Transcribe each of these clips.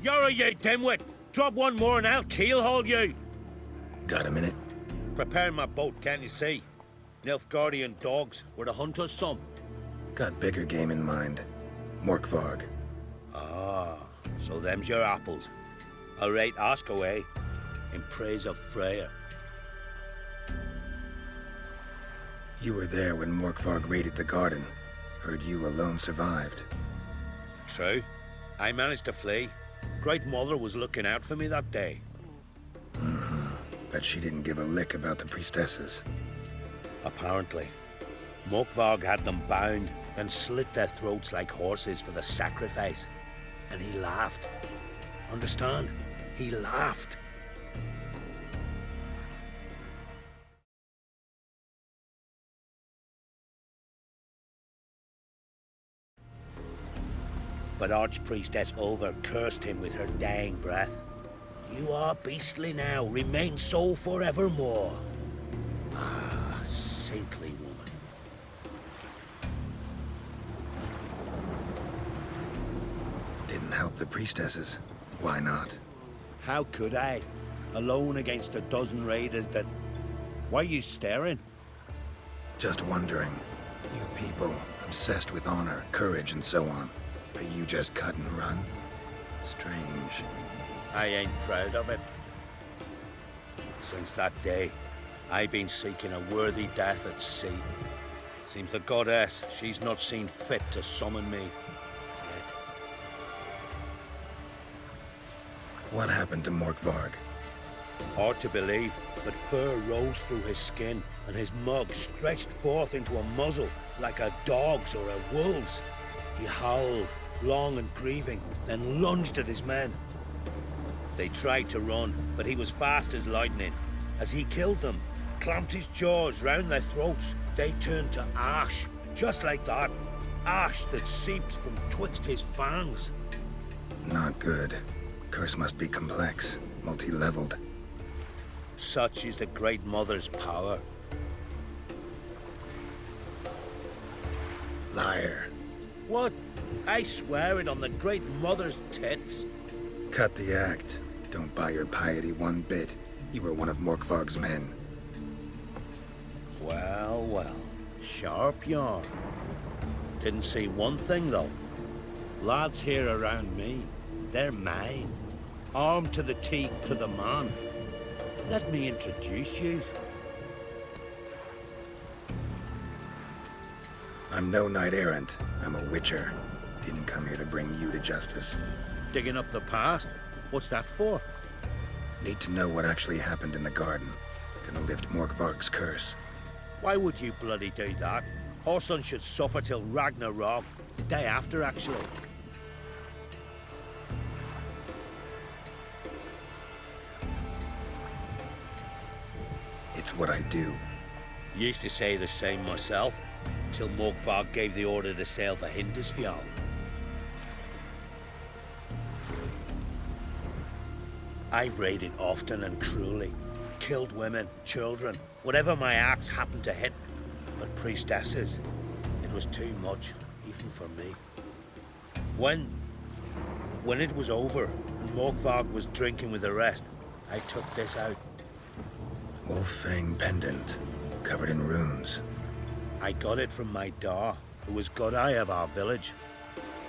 You're a you dimwit! Drop one more and I'll keelhaul you! Got a minute? Preparing my boat, can't you see? Nilfgaardian dogs were to hunt us some. Got bigger game in mind. Morkvarg. Ah, so them's your apples. All right, ask away. In praise of Freya. You were there when Morkvarg raided the garden. Heard you alone survived. True. I managed to flee. Great Mother was looking out for me that day. Bet she didn't give a lick about the priestesses. Apparently. Morkvarg had them bound, then slit their throats like horses for the sacrifice. And he laughed. Understand? He laughed. But Archpriestess Ulver cursed him with her dying breath. You are beastly now, remain so forevermore. Ah, saintly woman. Didn't help the priestesses. Why not? How could I? Alone against a dozen raiders that... Why are you staring? Just wondering. You people, obsessed with honor, courage, and so on. But you just cut and run? Strange. I ain't proud of it. Since that day, I've been seeking a worthy death at sea. Seems the goddess, she's not seen fit to summon me yet. What happened to Morkvarg? Hard to believe, but fur rose through his skin, and his mug stretched forth into a muzzle like a dog's or a wolf's. He howled, long and grieving, then lunged at his men. They tried to run, but he was fast as lightning. As he killed them, clamped his jaws round their throats, they turned to ash, just like that. Ash that seeped from twixt his fangs. Not good. Curse must be complex, multi-leveled. Such is the Great Mother's power. Liar. What? I swear it on the Great Mother's tits. Cut the act. Don't buy your piety one bit. You were one of Morkvarg's men. Well, well. Sharp yarn. Didn't see one thing, though. Lads here around me, they're mine. Armed to the teeth to the man. Let me introduce you. I'm no knight-errant. I'm a witcher. Didn't come here to bring you to justice. Digging up the past? What's that for? Need to know what actually happened in the garden. Gonna lift Morkvarg's curse. Why would you bloody do that? Horson should suffer till Ragnarok. The day after, actually. It's what I do. Used to say the same myself, till Morkvarg gave the order to sail for Hindisfjall. I raided often and cruelly. Killed women, children, whatever my axe happened to hit. But priestesses, it was too much, even for me. When it was over, and Morkvarg was drinking with the rest, I took this out. Wolf-fang pendant, covered in runes. I got it from my da, who was godeye of our village.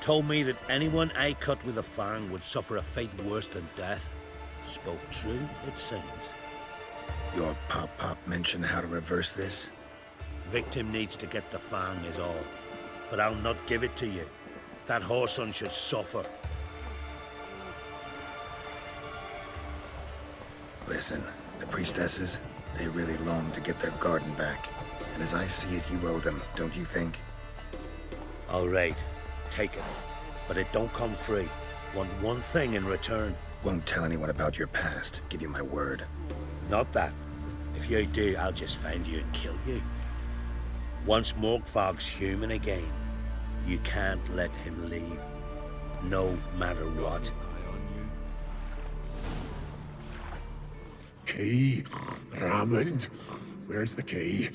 Told me that anyone I cut with a fang would suffer a fate worse than death. Spoke true, it seems. Your pop-pop mention how to reverse this? Victim needs to get the fang is all. But I'll not give it to you. That whoreson should suffer. Listen, the priestesses, they really long to get their garden back. And as I see it, you owe them, don't you think? All right, take it. But it don't come free. Want one thing in return. Won't tell anyone about your past, give you my word. Not that. If you do, I'll just find you and kill you. Once Morkvarg's human again, you can't let him leave. No matter what. Key, Raymond. Where's the key?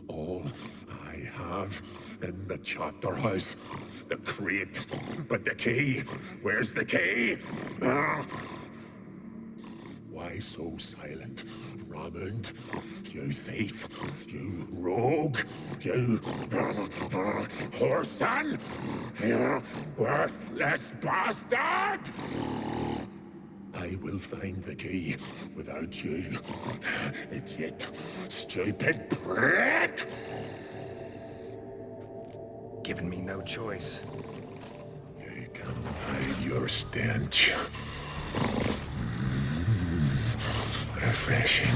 All I have In the chapter house. The crate. But the key? Where's the key? Why so silent, Raymond? You thief, you rogue, you whoreson, you worthless bastard! I will find the key without you, idiot, stupid prick! Given me no choice. You can hide your stench. Refreshing.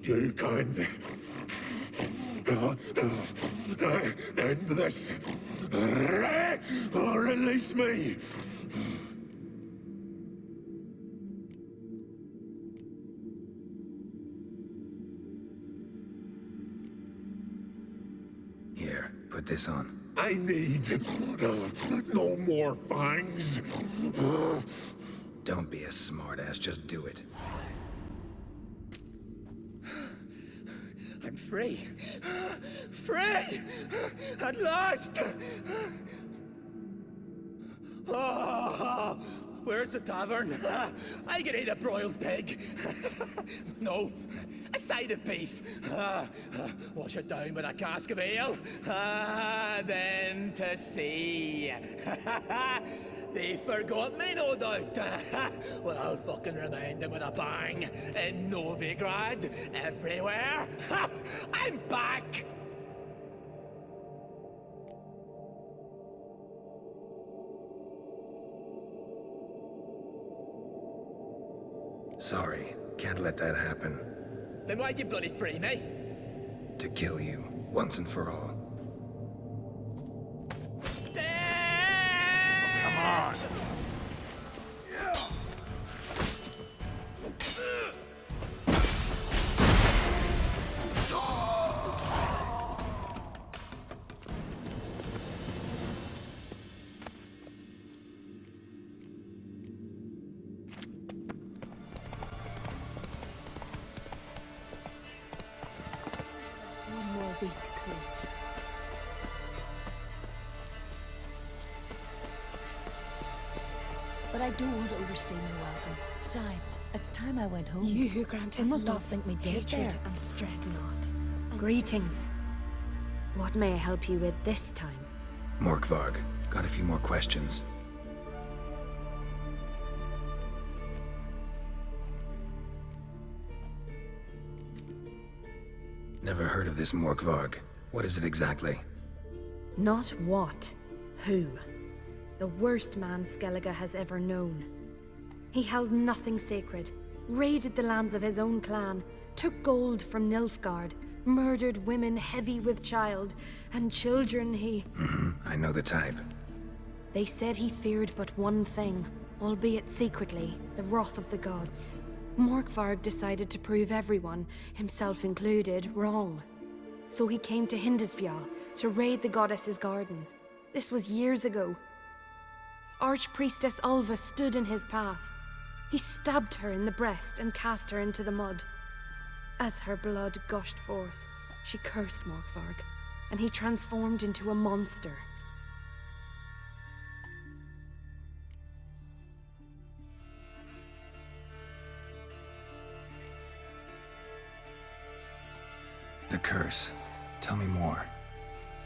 You can end this, or release me. Here, put this on. I need no more fangs. Don't be a smartass, just do it. I'm free. Free! At last! Oh, where's the tavern? I can eat a broiled pig. No, a side of beef. Wash it down with a cask of ale. Then to sea. They forgot me, no doubt. Well, I'll fucking remind them with a bang. In Novigrad, everywhere. I'm back! Sorry, can't let that happen. Then why'd you bloody free me? To kill you, once and for all. Come on! One more week, Chris. But I don't want to overstay my welcome. Besides, it's time I went home. You who grant They us must all love, think me dead hatred, there. and strength. Not. Greetings. What may I help you with this time? Morkvarg, got a few more questions. Never heard of this Morkvarg. What is it exactly? Not what, who. The worst man Skellige has ever known. He held nothing sacred, raided the lands of his own clan, took gold from Nilfgaard, murdered women heavy with child, and children he... I know the type. They said he feared but one thing, albeit secretly, the wrath of the gods. Morkvarg decided to prove everyone, himself included, wrong. So he came to Hindisfjall to raid the goddess's garden. This was years ago. Archpriestess Ulva stood in his path. He stabbed her in the breast and cast her into the mud. As her blood gushed forth, she cursed Morkvarg, and he transformed into a monster. The curse. Tell me more.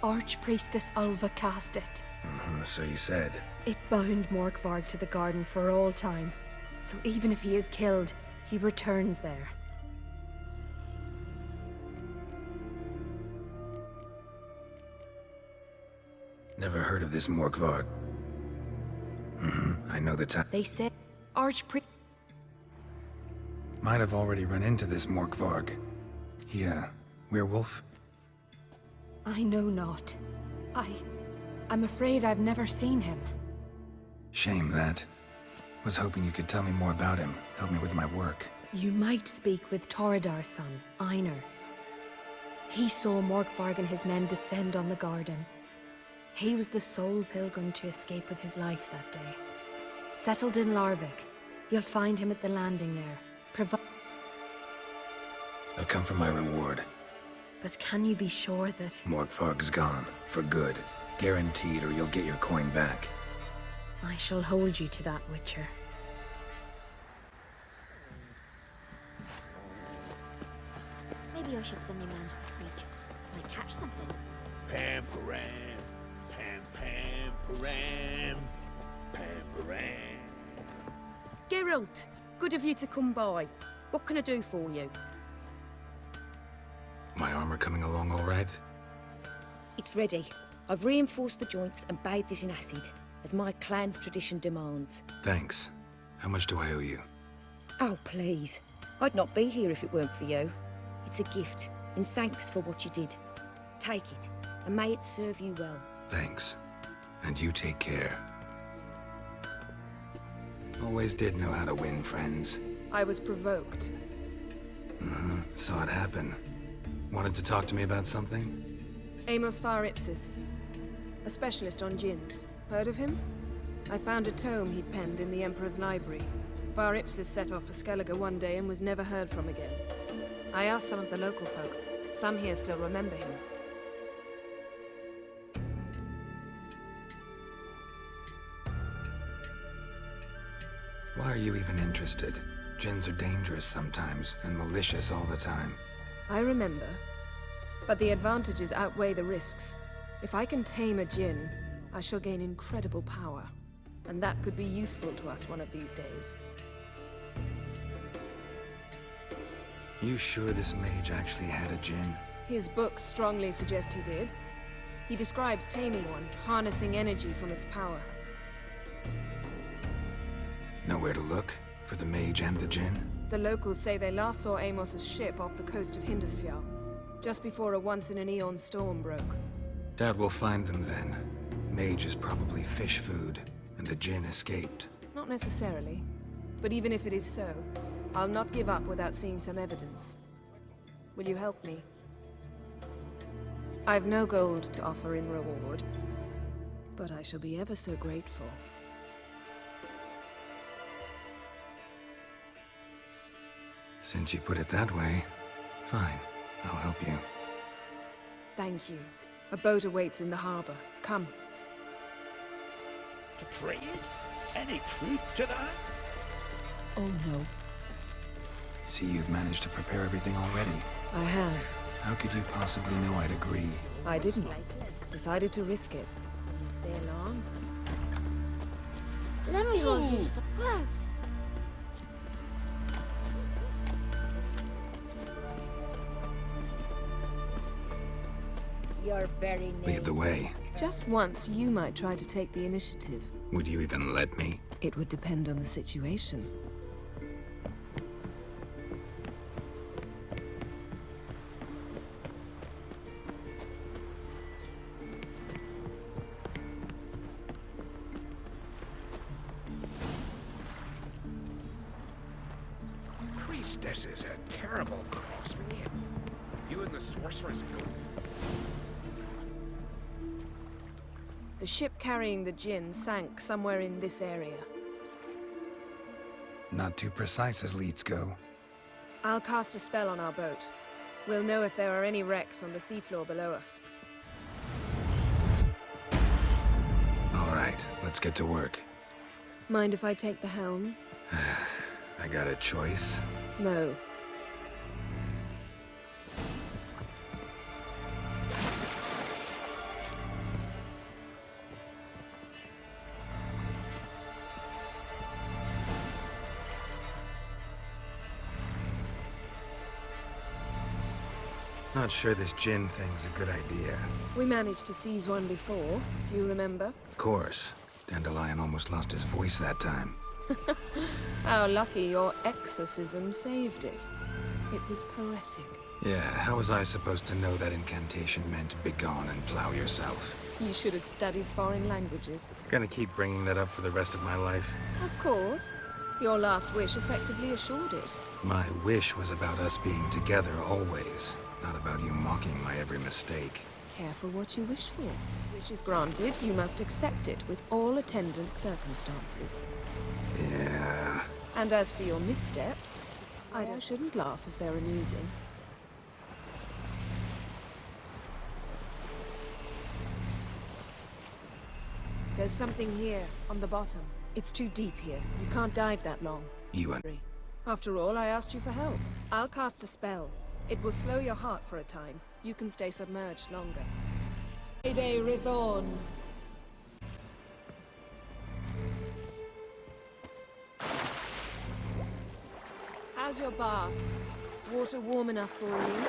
Archpriestess Ulva cast it. So you said. It bound Morkvarg to the garden for all time. So even if he is killed, he returns there. Never heard of this Morkvarg. I know the town. They said Archpriest. Might have already run into this Morkvarg. He, werewolf? I know not. I'm afraid I've never seen him. Shame that. Was hoping you could tell me more about him, help me with my work. You might speak with Toradar's son, Einar. He saw Morkvarg and his men descend on the garden. He was the sole pilgrim to escape with his life that day. Settled in Larvik, you'll find him at the landing there. I'll come for my reward. But can you be sure that... Morkvarg's gone, for good. Guaranteed, or you'll get your coin back. I shall hold you to that, Witcher. Maybe I should send me man to the creek. Might catch something. Pam-param, pam-pam-param, pam-param. Geralt, good of you to come by. What can I do for you? My armor coming along all right? It's ready. I've reinforced the joints and bathed it in acid, as my clan's tradition demands. Thanks. How much do I owe you? Oh, please. I'd not be here if it weren't for you. It's a gift, in thanks for what you did. Take it, and may it serve you well. Thanks. And you take care. Always did know how to win friends. I was provoked. Saw it happen. Wanted to talk to me about something? Amos Var Ipsis, a specialist on djinns. Heard of him? I found a tome he'd penned in the Emperor's library. Var Ipsis set off for Skellige one day and was never heard from again. I asked some of the local folk. Some here still remember him. Why are you even interested? Djinns are dangerous sometimes, and malicious all the time. I remember. But the advantages outweigh the risks. If I can tame a djinn, I shall gain incredible power. And that could be useful to us one of these days. You sure this mage actually had a djinn? His books strongly suggest he did. He describes taming one, harnessing energy from its power. Nowhere to look? For the mage and the djinn? The locals say they last saw Amos's ship off the coast of Hindisfjall, just before a once-in-an-eon storm broke. Doubt we'll find them then. Mage is probably fish food, and the djinn escaped. Not necessarily. But even if it is so, I'll not give up without seeing some evidence. Will you help me? I've no gold to offer in reward, but I shall be ever so grateful. Since you put it that way, fine. I'll help you. Thank you. A boat awaits in the harbor. Come. To trade? Any truth to that? Oh no. See, you've managed to prepare everything already. I have. How could you possibly know I'd agree? I didn't. Decided to risk it. You stay along? Let me go do some. You're very Lead the way. Just once, you might try to take the initiative. Would you even let me? It would depend on the situation. Priestesses are terrible, Crosby. You and the sorceress both. The ship carrying the djinn sank somewhere in this area. Not too precise as leads go. I'll cast a spell on our boat. We'll know if there are any wrecks on the seafloor below us. All right, let's get to work. Mind if I take the helm? I got a choice. No. Not sure this Jinn thing's a good idea. We managed to seize one before. Do you remember? Of course. Dandelion almost lost his voice that time. How lucky your exorcism saved it. It was poetic. Yeah, how was I supposed to know that incantation meant begone and plow yourself? You should have studied foreign languages. Gonna keep bringing that up for the rest of my life. Of course. Your last wish effectively assured it. My wish was about us being together always, not about you mocking my every mistake. Careful what you wish for. Wish is granted, you must accept it with all attendant circumstances. Yeah... And as for your missteps, I shouldn't laugh if they're amusing. There's something here, on the bottom. It's too deep here. You can't dive that long. You and... After all, I asked you for help. I'll cast a spell. It will slow your heart for a time. You can stay submerged longer. Heyday Rithorn. How's your bath? Water warm enough for you?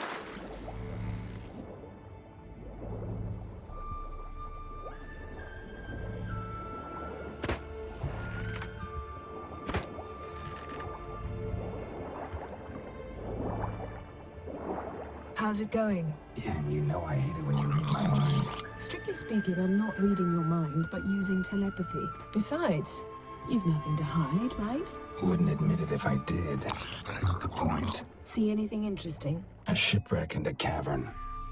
How's it going? Yeah, and you know I hate it when you read my mind. Strictly speaking, I'm not reading your mind, but using telepathy. Besides, you've nothing to hide, right? Wouldn't admit it if I did. The point. See anything interesting? A shipwreck and a cavern.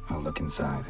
I'll look inside.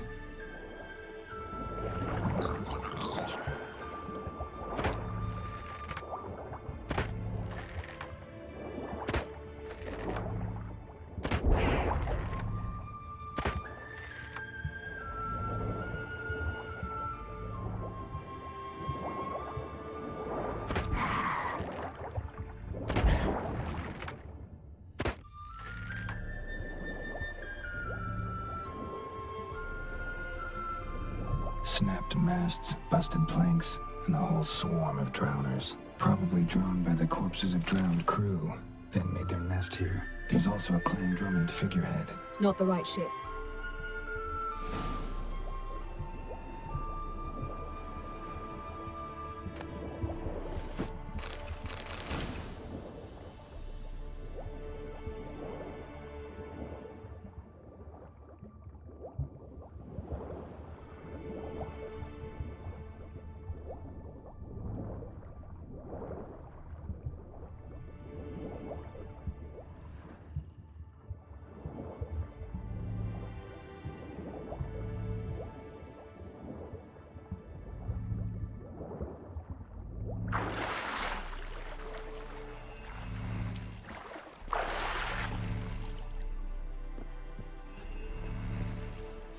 Snapped masts, busted planks, and a whole swarm of drowners. Probably drawn by the corpses of drowned crew, then made their nest here. There's also a clan Drummond figurehead. Not the right ship.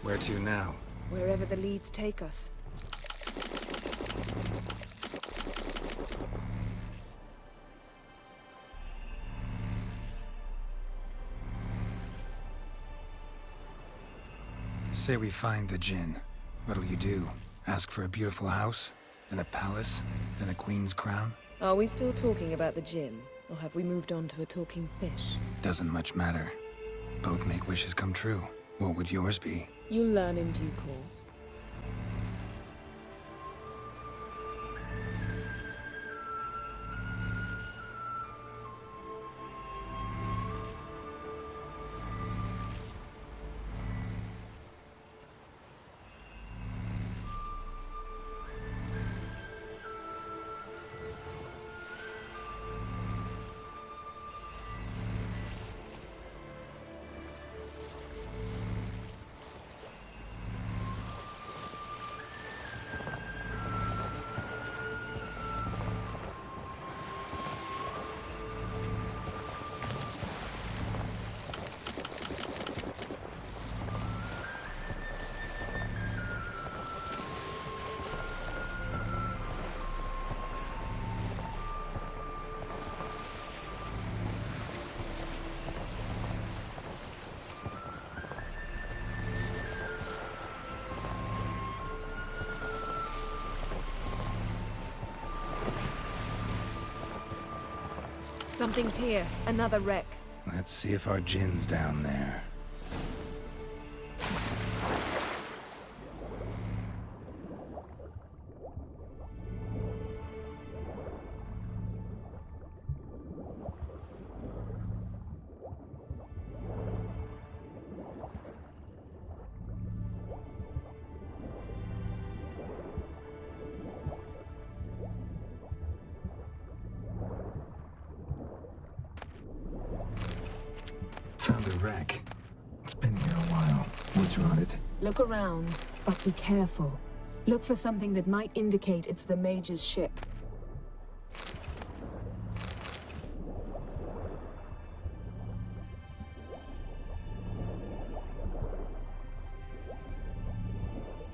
Where to now? Wherever the leads take us. Say we find the Jinn. What'll you do? Ask for a beautiful house? Then a palace? Then a queen's crown? Are we still talking about the Jinn? Or have we moved on to a talking fish? Doesn't much matter. Both make wishes come true. What would yours be? You'll learn in due course. Something's here. Another wreck. Let's see if our Jinn's down there. found a wreck. It's been here a while. What's rotted? Look around, but be careful. Look for something that might indicate it's the Mage's ship.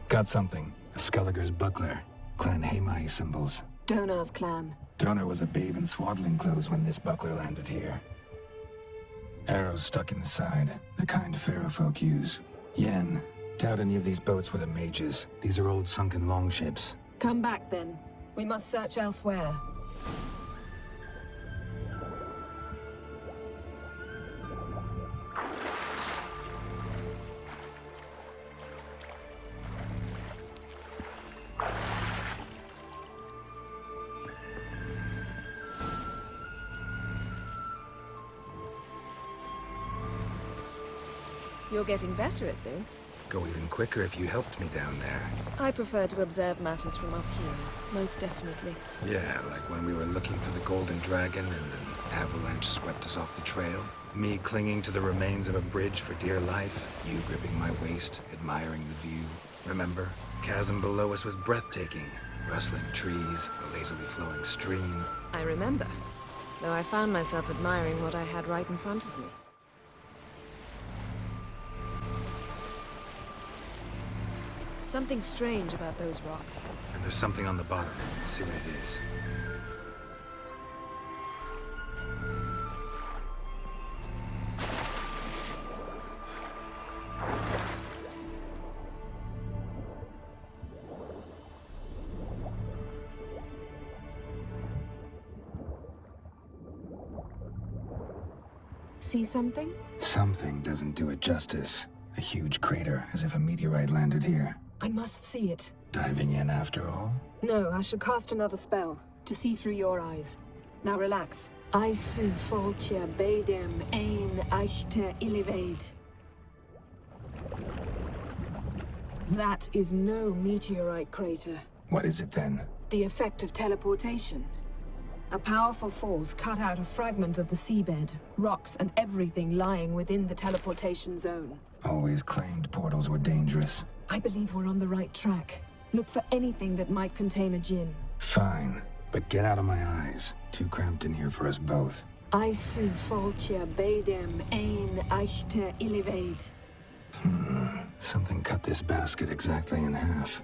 Got something. A Skelliger's buckler. Clan Haemai symbols. Donar's clan. Donar was a babe in swaddling clothes when this buckler landed here. Arrows stuck in the side, the kind Pharaoh folk use. Yen, doubt any of these boats were the Mages. These are old sunken longships. Come back then. We must search elsewhere. You're getting better at this. Go even quicker if you helped me down there. I prefer to observe matters from up here, most definitely. Yeah, like when we were looking for the Golden Dragon and an avalanche swept us off the trail. Me clinging to the remains of a bridge for dear life. You gripping my waist, admiring the view. Remember? Chasm below us was breathtaking. Rustling trees, a lazily flowing stream. I remember, though I found myself admiring what I had right in front of me. Something strange about those rocks. And there's something on the bottom. Let's see what it is. See something? Something doesn't do it justice. A huge crater, as if a meteorite landed here. I must see it. Diving in after all? No, I should cast another spell, to see through your eyes. Now relax. Aisu foltja beidem ein eichte illiveid. That is no meteorite crater. What is it then? The effect of teleportation. A powerful force cut out a fragment of the seabed, rocks and everything lying within the teleportation zone. Always claimed portals were dangerous. I believe we're on the right track. Look for anything that might contain a djinn. Fine, but get out of my eyes. Too cramped in here for us both. Aisu foltja beidem ein eichte illiveid. Something cut this basket exactly in half.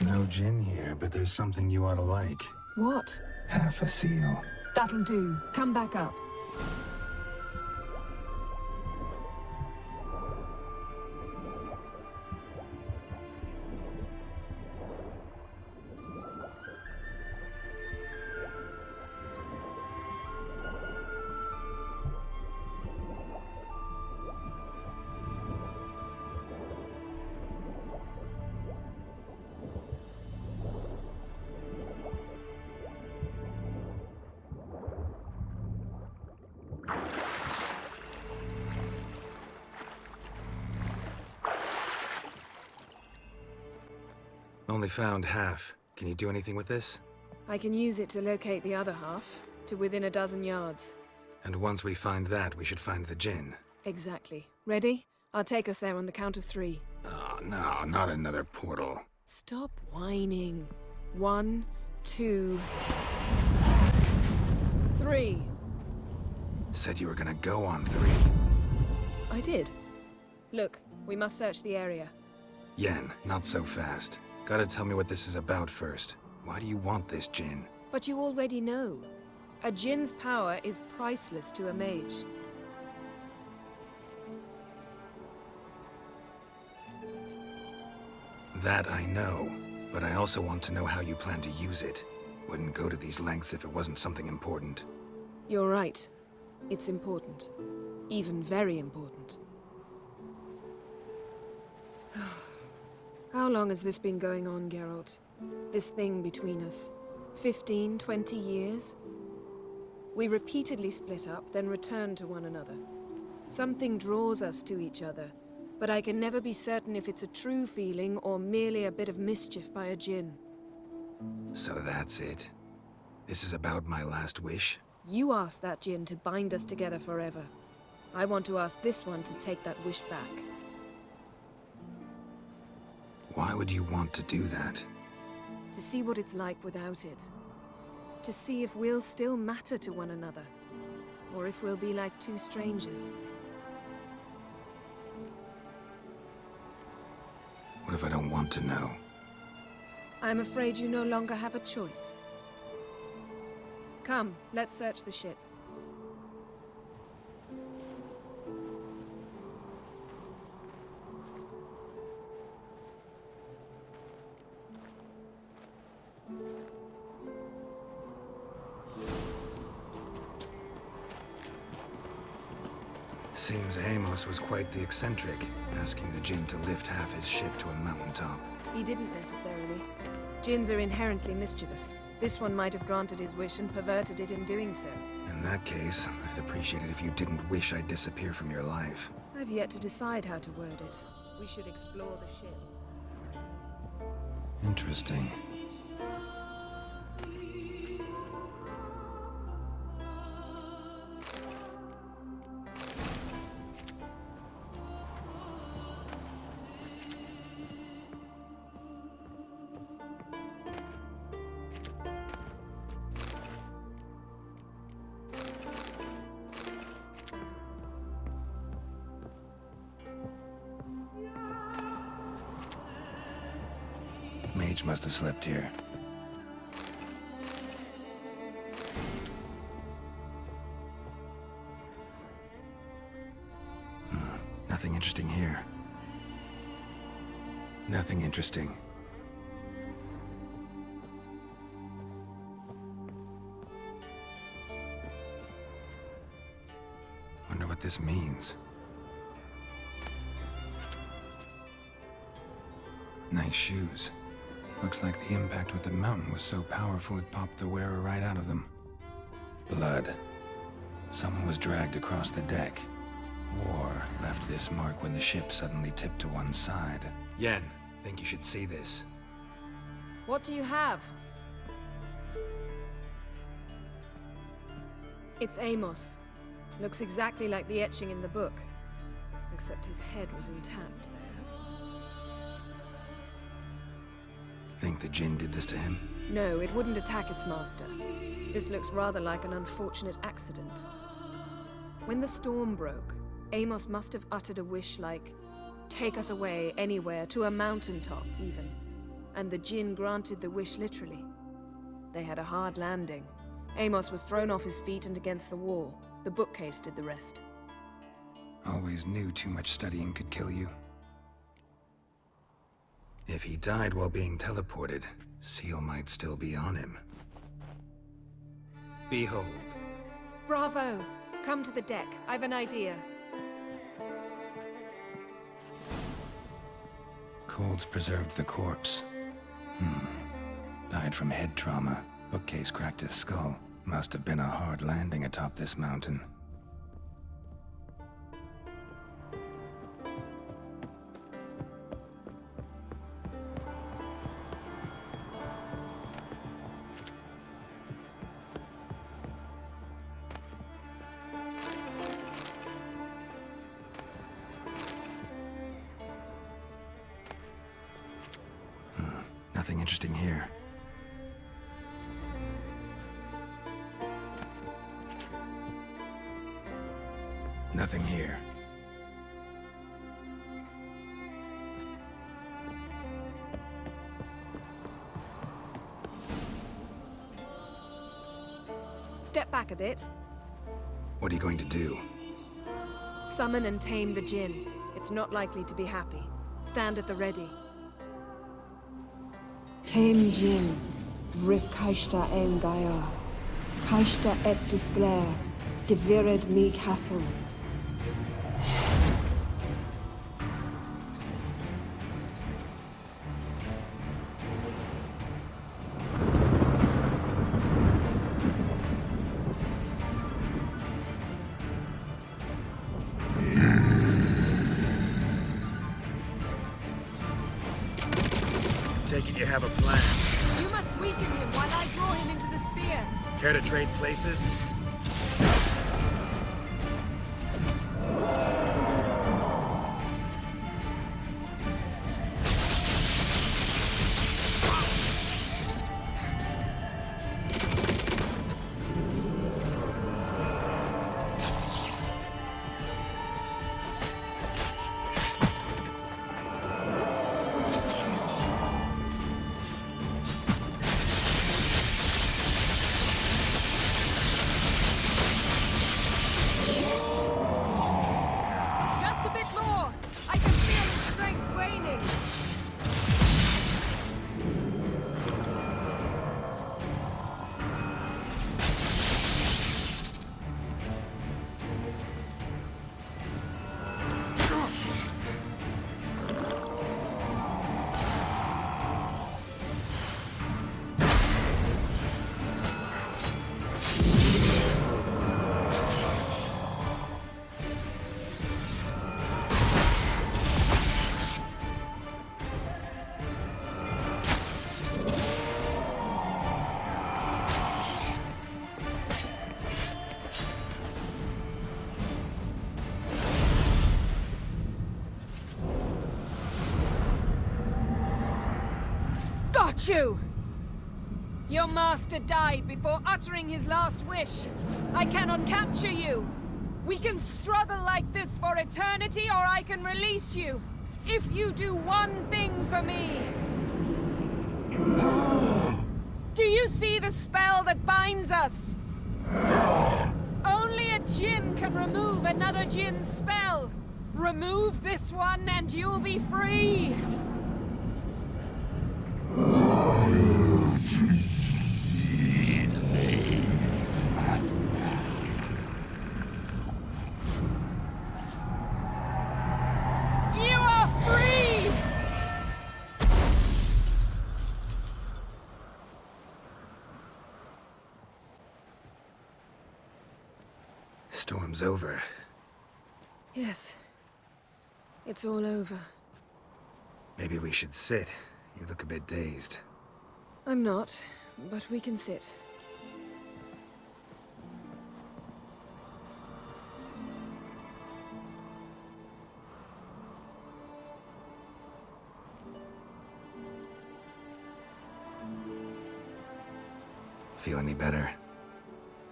No djinn here, but there's something you ought to like. What? Half a seal. That'll do. Come back up. Only found half. Can you do anything with this? I can use it to locate the other half, to within a dozen yards. And once we find that, we should find the djinn. Exactly. Ready? I'll take us there on the count of 3. Oh, no, not another portal. Stop whining. 1, 2, 3. Said you were gonna go on 3. I did. Look, we must search the area. Yen, not so fast. Gotta tell me what this is about first. Why do you want this Jinn? But you already know. A Jinn's power is priceless to a mage. That I know, but I also want to know how you plan to use it. Wouldn't go to these lengths if it wasn't something important. You're right. It's important. Even very important. How long has this been going on, Geralt? This thing between us? 15, 20 years? We repeatedly split up, then returned to one another. Something draws us to each other, but I can never be certain if it's a true feeling or merely a bit of mischief by a Jinn. So that's it. This is about my last wish? You asked that Jinn to bind us together forever. I want to ask this one to take that wish back. Why would you want to do that? To see what it's like without it. To see if we'll still matter to one another. Or if we'll be like two strangers. What if I don't want to know? I'm afraid you no longer have a choice. Come, let's search the ship. Seems Amos was quite the eccentric, asking the Jinn to lift half his ship to a mountaintop. He didn't necessarily. Jinns are inherently mischievous. This one might have granted his wish and perverted it in doing so. In that case, I'd appreciate it if you didn't wish I'd disappear from your life. I've yet to decide how to word it. We should explore the ship. Interesting. Mage must have slept here. Nothing interesting here. Nothing interesting. Wonder what this means. Nice shoes. Looks like the impact with the mountain was so powerful it popped the wearer right out of them. Blood. Someone was dragged across the deck. War left this mark when the ship suddenly tipped to one side. Yen, think you should see this. What do you have? It's Amos. Looks exactly like the etching in the book. Except his head was intact there. Think the Jinn did this to him? No, it wouldn't attack its master. This looks rather like an unfortunate accident. When the storm broke, Amos must have uttered a wish like, "Take us away, anywhere, to a mountaintop, even." And the Jinn granted the wish literally. They had a hard landing. Amos was thrown off his feet and against the wall. The bookcase did the rest. Always knew too much studying could kill you. If he died while being teleported, Seal might still be on him. Behold. Bravo! Come to the deck. I've an idea. Colds preserved the corpse. Died from head trauma. Bookcase cracked his skull. Must have been a hard landing atop this mountain. Nothing interesting here. Nothing here. Step back a bit. What are you going to do? Summon and tame the Jinn. It's not likely to be happy. Stand at the ready. Came Jin, Rif Kaishta en Gaia, Kaishta et Disglair, Devired me Castle. Take it you have a plan. You must weaken him while I draw him into the sphere. Care to trade places? Just a bit more! I can feel his strength waning! Got you! Your master died before uttering his last wish. I cannot capture you. We can struggle like this for eternity, or I can release you. If you do one thing for me. Do you see the spell that binds us? Only a Jinn can remove another Jinn's spell. Remove this one and you'll be free. You are free! Storm's over. Yes. It's all over. Maybe we should sit. You look a bit dazed. I'm not, but we can sit. Feel any better?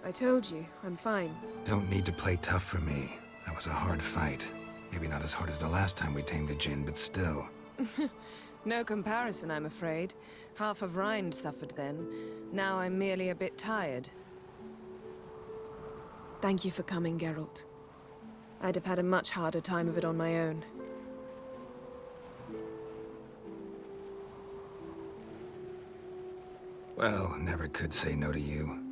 I told you, I'm fine. Don't need to play tough for me. That was a hard fight. Maybe not as hard as the last time we tamed a Jinn, but still. No comparison, I'm afraid. Half of Rind suffered then. Now I'm merely a bit tired. Thank you for coming, Geralt. I'd have had a much harder time of it on my own. Well, never could say no to you.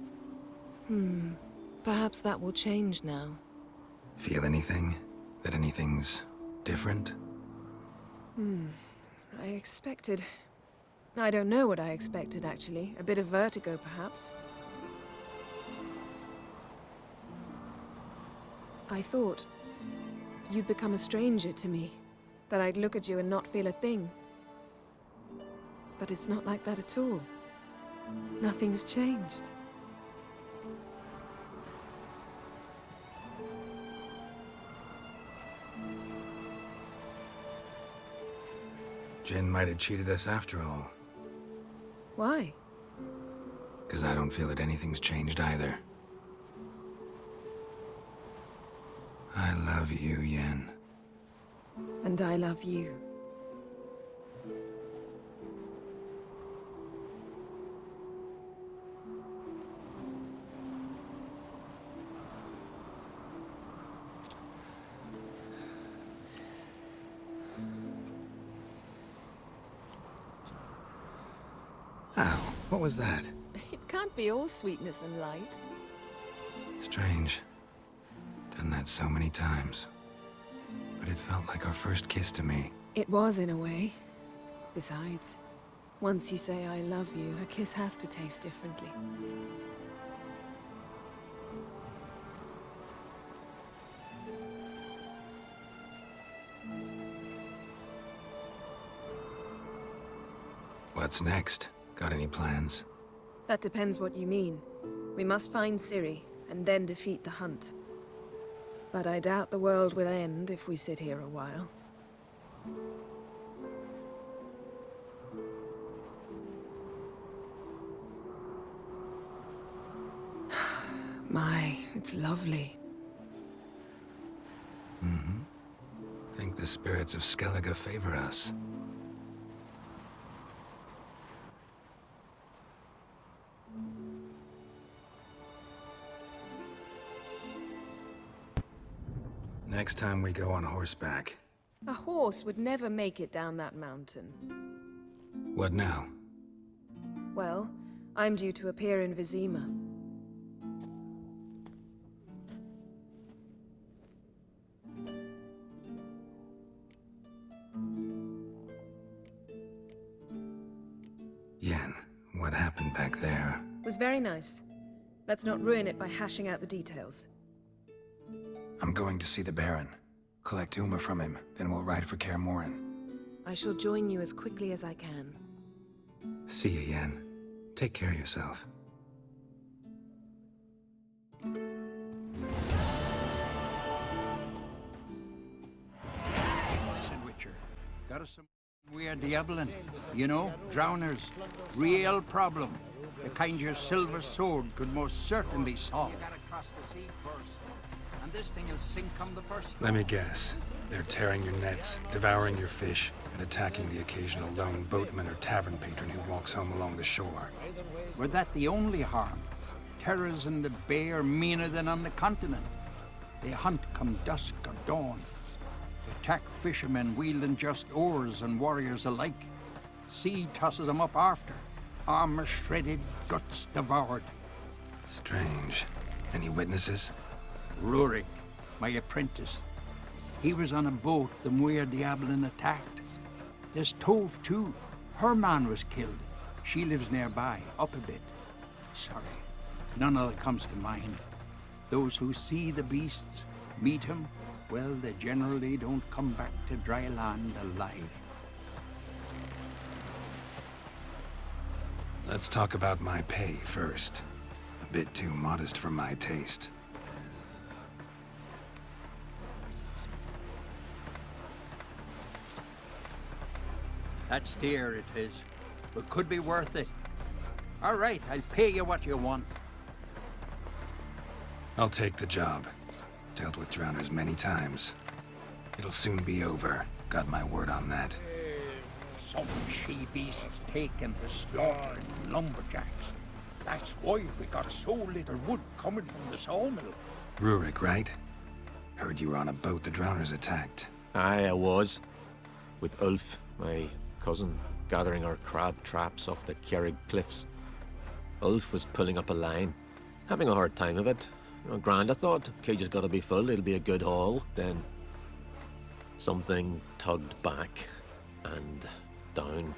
Perhaps that will change now. Feel anything? That anything's different? I expected... I don't know what I expected, actually. A bit of vertigo, perhaps. I thought you'd become a stranger to me. That I'd look at you and not feel a thing. But it's not like that at all. Nothing's changed. Jinn might have cheated us after all. Why? 'Cause I don't feel that anything's changed either. I love you, Yen. And I love you. Ow, what was that? It can't be all sweetness and light. Strange. Done that so many times. But it felt like our first kiss to me. It was, in a way. Besides, once you say I love you, a kiss has to taste differently. What's next? Got any plans? That depends what you mean. We must find Ciri, and then defeat the hunt. But I doubt the world will end if we sit here a while. My, it's lovely. Mm-hmm. Think the spirits of Skellige favor us. Next time we go on horseback. A horse would never make it down that mountain. What now? Well, I'm due to appear in Vizima. Yen, what happened back there? It was very nice. Let's not ruin it by hashing out the details. I'm going to see the Baron. Collect Uma from him, then we'll ride for Kaer Morhen. I shall join you as quickly as I can. See you, Yen. Take care of yourself. Listen, Witcher. Got us some weird diabling. You know, drowners. Real problem. The kind your silver sword could most certainly solve. You gotta cross the sea first. And this thing will sink come the first. Let me guess. They're tearing your nets, devouring your fish, and attacking the occasional lone boatman or tavern patron who walks home along the shore. Were that the only harm? Terrors in the bay are meaner than on the continent. They hunt come dusk or dawn. They attack fishermen wielding just oars and warriors alike. Sea tosses them up after. Armor shredded, guts devoured. Strange. Any witnesses? Rurik, my apprentice. He was on a boat the Muir Diablin attacked. There's Tove, too. Her man was killed. She lives nearby, up a bit. Sorry, none of that comes to mind. Those who see the beasts, meet him, well, they generally don't come back to dry land alive. Let's talk about my pay first. A bit too modest for my taste. That's dear, it is, but could be worth it. All right, I'll pay you what you want. I'll take the job. Dealt with drowners many times. It'll soon be over. Got my word on that. Some she-beasts taken to slaughter in lumberjacks. That's why we got so little wood coming from the sawmill. Rurik, right? Heard you were on a boat the drowners attacked. Aye, I was. With Ulf, my cousin, gathering our crab traps off the Kerrig cliffs. Ulf was pulling up a line, having a hard time of it. Grand, I thought. Cage has got to be full, it'll be a good haul. Then something tugged back and down.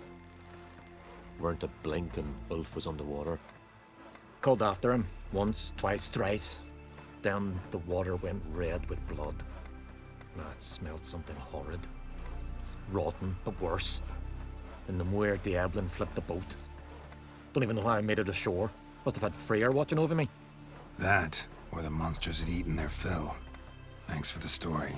Weren't a blink and Ulf was underwater. Called after him once, twice, thrice. Then the water went red with blood. I smelled something horrid. Rotten, but worse. Then the Muir Diablin flipped the boat. Don't even know how I made it ashore. Must have had Freyr watching over me. That, or the monsters had eaten their fill. Thanks for the story.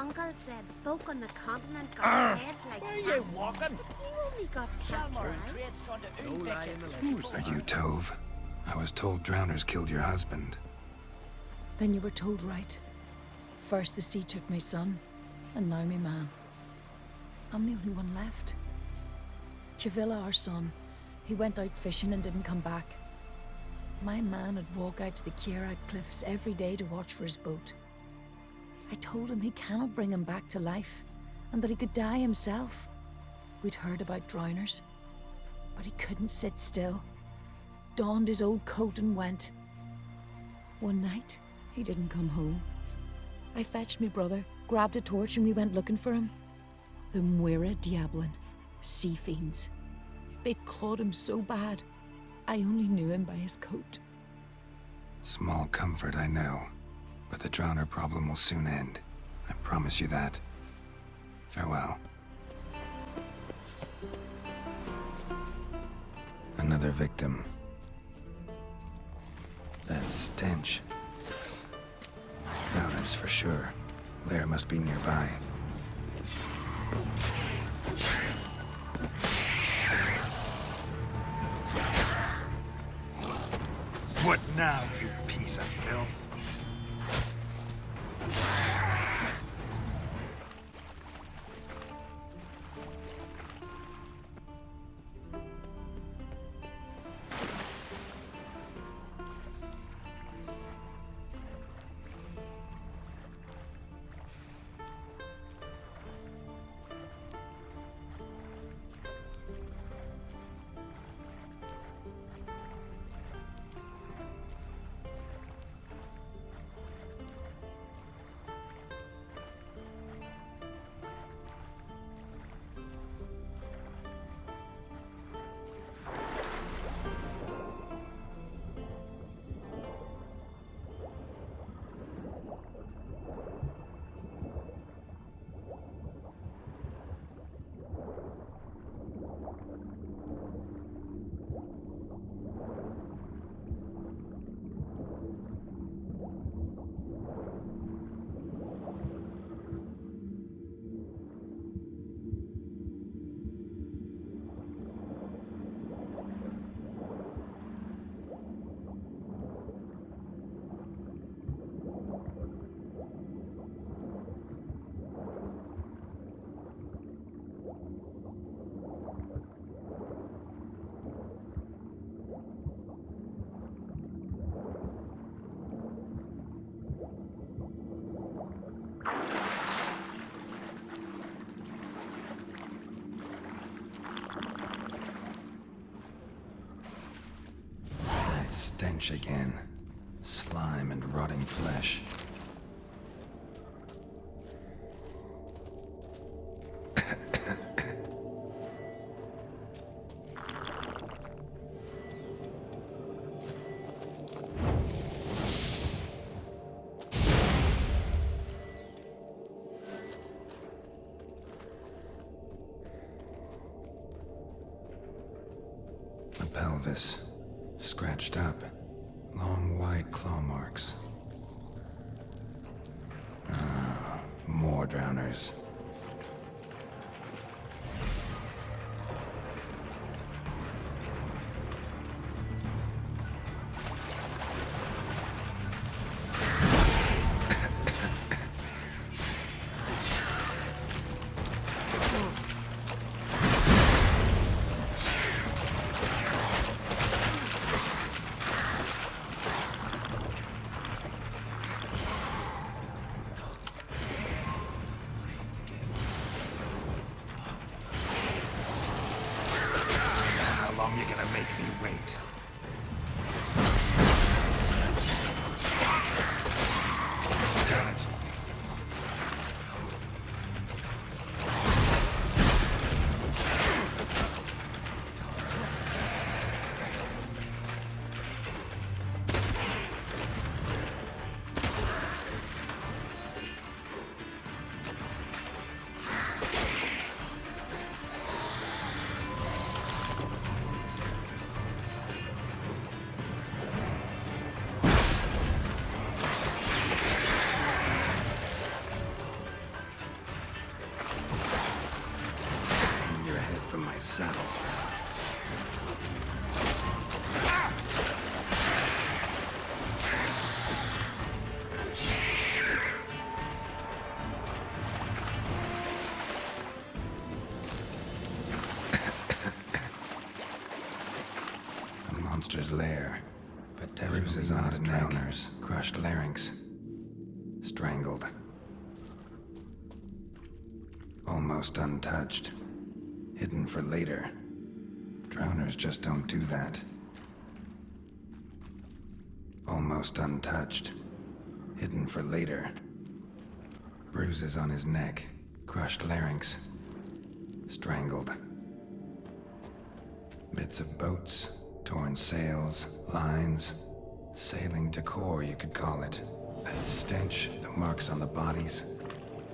uncle said folk on the continent got heads like Where cats. are you walking? You only got half right. Are you Tove? I was told drowners killed your husband. Then you were told right. First the sea took my son, and now my man. I'm the only one left. Cavilla, our son, he went out fishing and didn't come back. My man would walk out to the Kierag cliffs every day to watch for his boat. I told him he cannot bring him back to life, and that he could die himself. We'd heard about drowners, but he couldn't sit still. Donned his old coat and went. One night, he didn't come home. I fetched me brother, grabbed a torch, and we went looking for him. The Muira Diablin, sea fiends. They'd clawed him so bad, I only knew him by his coat. Small comfort, I know. But the drowner problem will soon end. I promise you that. Farewell. Another victim. That stench. Drowners for sure. Lair must be nearby. What now, you piece of filth? Stench again. Slime and rotting flesh. The pelvis. Scratched up. Long, wide claw marks. Ah, more drowners. You're gonna make me wait. Damn it. from my saddle. A monster's lair, but bruises on his drowners, crushed larynx, strangled. Almost untouched. Hidden for later. Drowners just don't do that. Almost untouched. Hidden for later. Bruises on his neck. Crushed larynx. Strangled. Bits of boats. Torn sails. Lines. Sailing decor, you could call it. That stench. The marks on the bodies.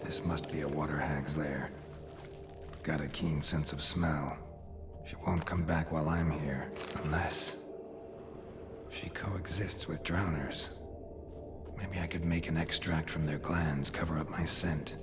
This must be a water hag's lair. Got a keen sense of smell. She won't come back while I'm here, unless she coexists with drowners. Maybe I could make an extract from their glands cover up my scent.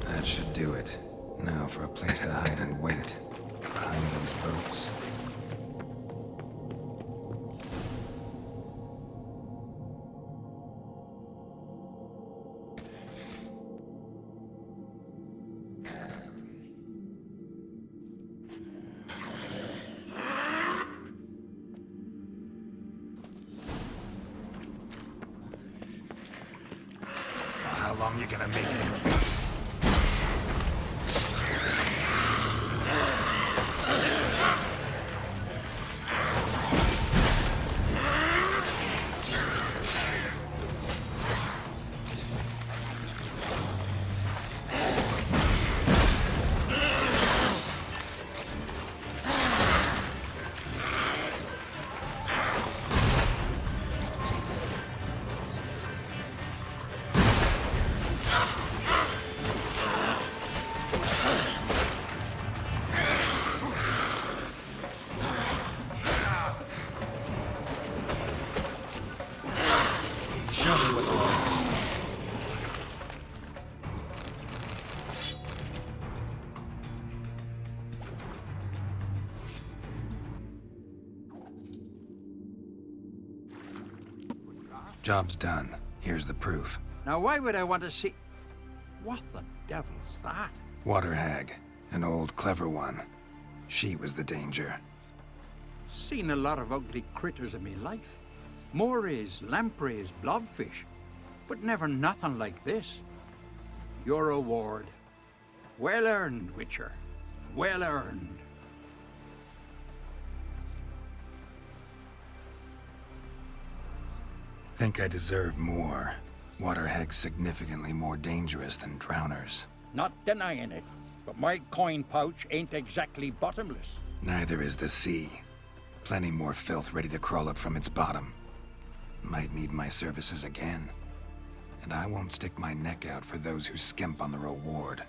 That should do it. Now for a place to hide and wait. Behind those boats. How long you gonna make me wait? Job's done. Here's the proof. Now, why would I want to see... What the devil's that? Water hag. An old, clever one. She was the danger. Seen a lot of ugly critters in me life. Morays, lampreys, blobfish. But never nothing like this. Your reward. Well earned, Witcher. Well earned. Think I deserve more. Water hag's significantly more dangerous than drowners. Not denying it, but my coin pouch ain't exactly bottomless. Neither is the sea. Plenty more filth ready to crawl up from its bottom. Might need my services again. And I won't stick my neck out for those who skimp on the reward.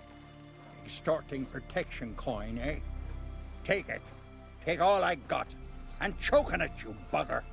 Extorting protection coin, eh? Take it. Take all I got. And choking it, you bugger.